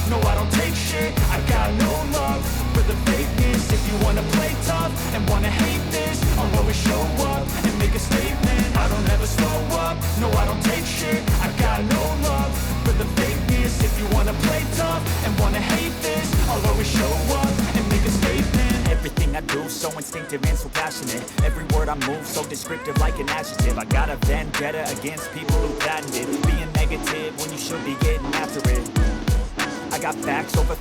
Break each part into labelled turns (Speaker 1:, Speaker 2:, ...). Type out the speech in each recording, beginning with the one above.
Speaker 1: no I don't take shit. I got no love for the fakeness. If you wanna play tough and wanna hate this, I'll always show up and make a statement. I don't ever slow up, no I don't take shit. I got no love for the fakeness. If you wanna play tough and wanna hate this, I'll always show up and make a statement. Everything I do, so instinctive and so passionate. Every word I move, so descriptive like an adjective. I got a vendetta against people who patented being negative when you should be getting after it. I got facts over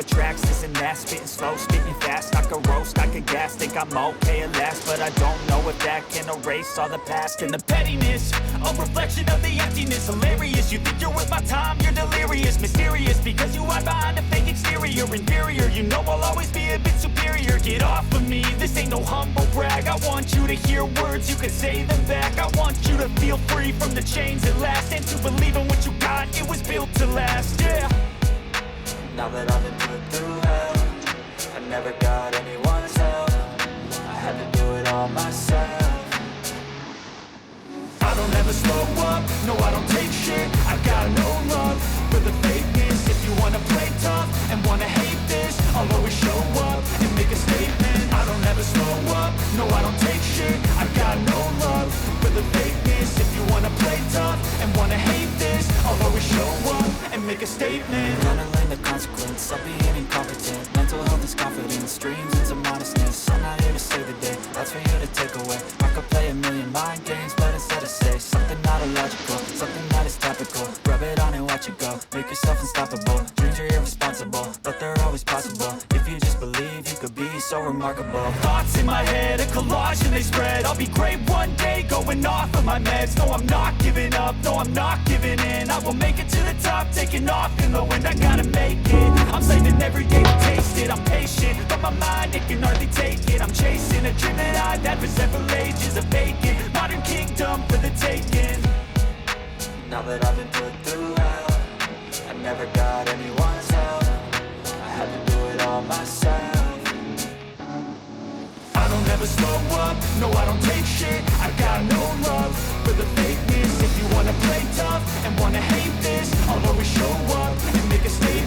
Speaker 1: tracks, this and that. Spitting slow, spitting fast, I could roast, I could gas. Think I'm okay at last, but I don't know if that can erase all the past. And the pettiness, a reflection of the emptiness. Hilarious, you think you're worth my time, you're delirious. Mysterious, because you hide behind a fake exterior. Inferior, you know I'll always be a bit superior. Get off of me, this ain't no humble brag. I want you to hear words, you can say them back. I want you to feel free from the chains at last, and to believe in what you got, it was built to last, yeah.
Speaker 2: Now that I've been put through hell, I never got anyone's help. I had to do it all myself.
Speaker 1: I don't ever slow up, no I don't take shit. I got no love for the fakeness. If you wanna play tough and wanna hate this, I'll always show up and make a statement. I don't ever slow up, no I don't take shit. I got no love for the fakeness. If you wanna play tough and wanna hate this, I'll always show up and make a statement.
Speaker 2: Gonna learn the consequence of being incompetent. Mental health is confidence, dreams into modestness. I'm not here to save the day, that's for you to take away. I could play a million mind games, but instead I say something not illogical, something that is topical. Rub it on and watch it go, make yourself unstoppable. Dreams are irresponsible, but they're always possible. If you just believe, you could be so remarkable.
Speaker 1: Thoughts in my head, a collage and they spread. I'll be great one day, going off of my meds. No, I'm not giving up, no, I'm not giving in. I will make it to the top, taking off in the wind. I gotta make it, I'm saving every day to taste it. I'm patient, but my mind, it can hardly take it. I'm chasing a dream that I've had for several ages. A vacant, modern kingdom for the taking.
Speaker 2: Now that I've been put through hell, I never got anyone's help. I had to do it all myself.
Speaker 1: I don't ever slow up, no I don't take shit. I got no love for the fakeness. If you wanna play tough and wanna hate this, I'll always show up and make a statement.